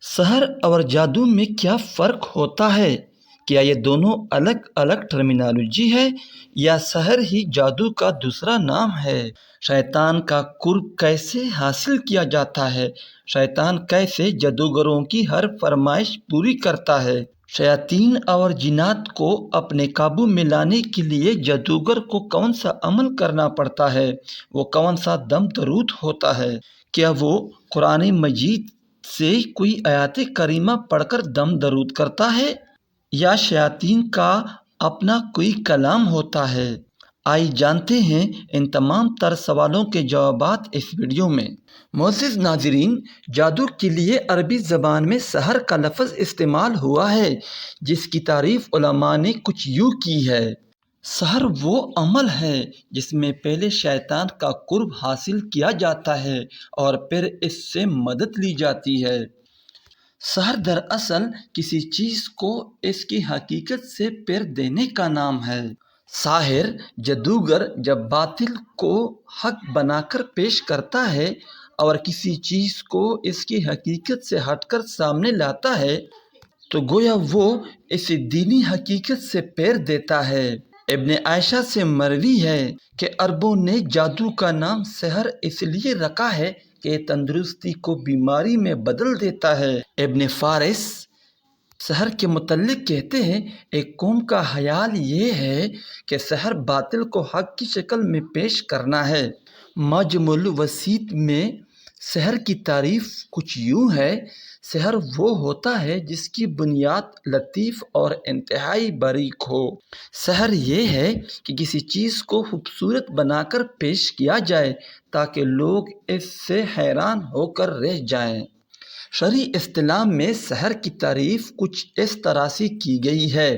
سحر اور جادو میں کیا فرق ہوتا ہے؟ کیا یہ دونوں الگ الگ ٹرمینالوجی ہے یا سحر ہی جادو کا دوسرا نام ہے؟ شیطان کا قرب کیسے حاصل کیا جاتا ہے؟ شیطان کیسے جادوگروں کی ہر فرمائش پوری کرتا ہے؟ شیاطین اور جنات کو اپنے قابو میں لانے کے لیے جادوگر کو کون سا عمل کرنا پڑتا ہے؟ وہ کون سا دم درود ہوتا ہے؟ کیا وہ قرآن مجید سے کوئی آیات کریمہ پڑھ کر دم درود کرتا ہے یا شیاطین کا اپنا کوئی کلام ہوتا ہے؟ آئیے جانتے ہیں ان تمام تر سوالوں کے جوابات اس ویڈیو میں۔ معزز ناظرین، جادو کے لیے عربی زبان میں سحر کا لفظ استعمال ہوا ہے جس کی تعریف علماء نے کچھ یوں کی ہے۔ سحر وہ عمل ہے جس میں پہلے شیطان کا قرب حاصل کیا جاتا ہے اور پھر اس سے مدد لی جاتی ہے۔ سحر دراصل کسی چیز کو اس کی حقیقت سے پھیر دینے کا نام ہے۔ ساحر جادوگر جب باطل کو حق بنا کر پیش کرتا ہے اور کسی چیز کو اس کی حقیقت سے ہٹ کر سامنے لاتا ہے تو گویا وہ اسے دینی حقیقت سے پھیر دیتا ہے۔ ابن عائشہ سے مروی ہے کہ عربوں نے جادو کا نام سحر اس لیے رکھا ہے کہ یہ تندرستی کو بیماری میں بدل دیتا ہے۔ ابن فارس سحر کے متعلق کہتے ہیں، ایک قوم کا خیال یہ ہے کہ سحر باطل کو حق کی شکل میں پیش کرنا ہے۔ معجم الوسیط میں سحر کی تعریف کچھ یوں ہے: سحر وہ ہوتا ہے جس کی بنیاد لطیف اور انتہائی باریک ہو۔ سحر یہ ہے کہ کسی چیز کو خوبصورت بنا کر پیش کیا جائے تاکہ لوگ اس سے حیران ہو کر رہ جائیں۔ شرعی اصطلاح میں سحر کی تعریف کچھ اس طرح سے کی گئی ہے۔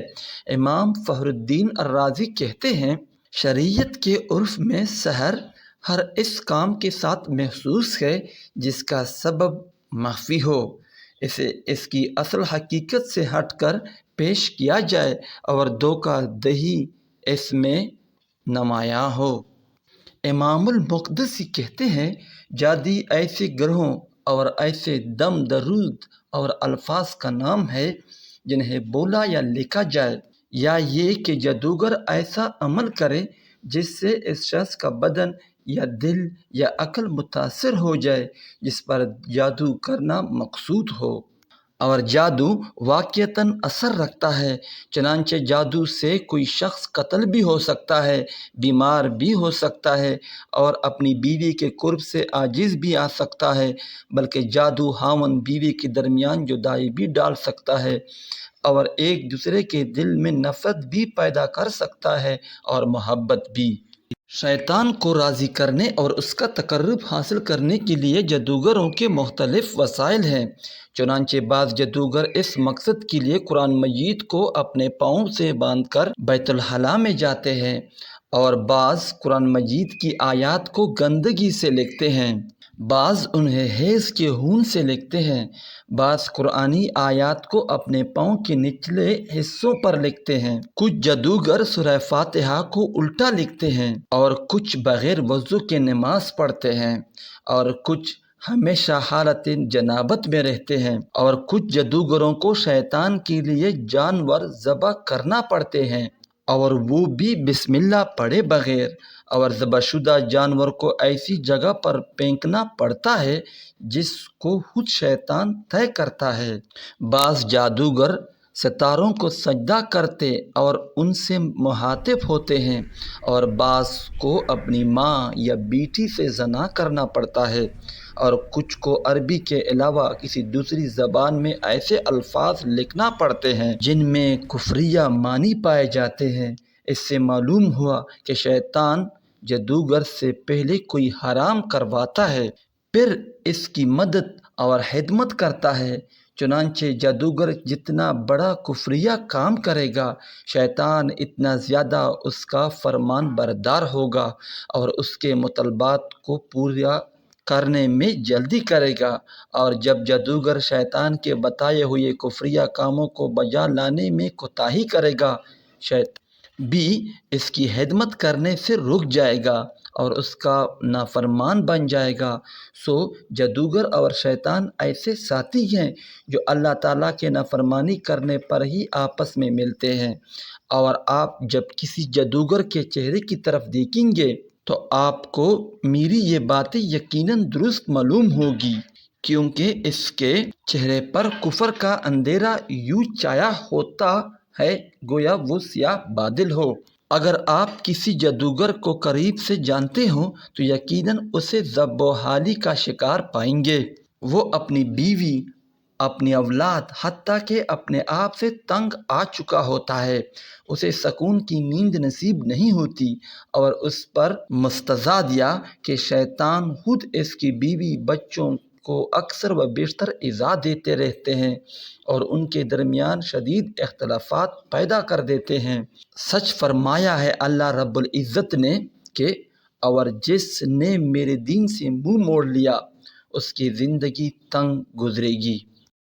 امام فخر الدین الرازی کہتے ہیں، شریعت کے عرف میں سحر ہر اس کام کے ساتھ محسوس ہے جس کا سبب مخفی ہو، اسے اس کی اصل حقیقت سے ہٹ کر پیش کیا جائے اور دھوکہ دہی اس میں نمایاں ہو۔ امام المقدسی کہتے ہیں، جادو ایسے گروہوں اور ایسے دم درود اور الفاظ کا نام ہے جنہیں بولا یا لکھا جائے، یا یہ کہ جادوگر ایسا عمل کرے جس سے اس شخص کا بدن یا دل یا عقل متاثر ہو جائے جس پر جادو کرنا مقصود ہو، اور جادو واقعتاً اثر رکھتا ہے۔ چنانچہ جادو سے کوئی شخص قتل بھی ہو سکتا ہے، بیمار بھی ہو سکتا ہے اور اپنی بیوی کے قرب سے عاجز بھی آ سکتا ہے، بلکہ جادو خاوند بیوی کے درمیان جدائی بھی ڈال سکتا ہے اور ایک دوسرے کے دل میں نفرت بھی پیدا کر سکتا ہے اور محبت بھی۔ شیطان کو راضی کرنے اور اس کا تقرب حاصل کرنے کے لیے جادوگروں کے مختلف وسائل ہیں۔ چنانچہ بعض جادوگر اس مقصد کے لیے قرآن مجید کو اپنے پاؤں سے باندھ کر بیت الخلاء میں جاتے ہیں، اور بعض قرآن مجید کی آیات کو گندگی سے لکھتے ہیں، بعض انہیں حیض کے خون سے لکھتے ہیں، بعض قرآنی آیات کو اپنے پاؤں کے نچلے حصوں پر لکھتے ہیں۔ کچھ جادوگر سورہ فاتحہ کو الٹا لکھتے ہیں اور کچھ بغیر وضو کے نماز پڑھتے ہیں، اور کچھ ہمیشہ حالت جنابت میں رہتے ہیں، اور کچھ جادوگروں کو شیطان کے لیے جانور ذبح کرنا پڑتے ہیں، اور وہ بھی بسم اللہ پڑھے بغیر، اور ذبح شدہ جانور کو ایسی جگہ پر پھینکنا پڑتا ہے جس کو خود شیطان طے کرتا ہے۔ بعض جادوگر ستاروں کو سجدہ کرتے اور ان سے مخاطب ہوتے ہیں، اور بعض کو اپنی ماں یا بیٹی سے زنا کرنا پڑتا ہے، اور کچھ کو عربی کے علاوہ کسی دوسری زبان میں ایسے الفاظ لکھنا پڑتے ہیں جن میں کفریہ معنی پائے جاتے ہیں۔ اس سے معلوم ہوا کہ شیطان جادوگر سے پہلے کوئی حرام کرواتا ہے، پھر اس کی مدد اور خدمت کرتا ہے۔ چنانچہ جادوگر جتنا بڑا کفریہ کام کرے گا، شیطان اتنا زیادہ اس کا فرمان بردار ہوگا اور اس کے مطالبات کو پورا کرنے میں جلدی کرے گا، اور جب جادوگر شیطان کے بتائے ہوئے کفریہ کاموں کو بجا لانے میں کوتاہی کرے گا، شیطان بھی اس کی خدمت کرنے سے رک جائے گا اور اس کا نافرمان بن جائے گا۔ سو جادوگر اور شیطان ایسے ساتھی ہیں جو اللہ تعالیٰ کے نافرمانی کرنے پر ہی آپس میں ملتے ہیں، اور آپ جب کسی جادوگر کے چہرے کی طرف دیکھیں گے تو آپ کو میری یہ باتیں یقیناً درست معلوم ہوگی، کیونکہ اس کے چہرے پر کفر کا اندھیرا یوں چھایا ہوتا ہے گویا وہ سیاہ بادل ہو۔ اگر آپ کسی جادوگر کو قریب سے جانتے ہوں تو یقیناً اسے ذب و حالی کا شکار پائیں گے۔ وہ اپنی بیوی، اپنی اولاد، حتیٰ کہ اپنے آپ سے تنگ آ چکا ہوتا ہے۔ اسے سکون کی نیند نصیب نہیں ہوتی، اور اس پر مستزاد یا کہ شیطان خود اس کی بیوی بچوں کو اکثر و بیشتر ایذا دیتے رہتے ہیں اور ان کے درمیان شدید اختلافات پیدا کر دیتے ہیں۔ سچ فرمایا ہے اللہ رب العزت نے کہ اور جس نے میرے دین سے منہ موڑ لیا اس کی زندگی تنگ گزرے گی۔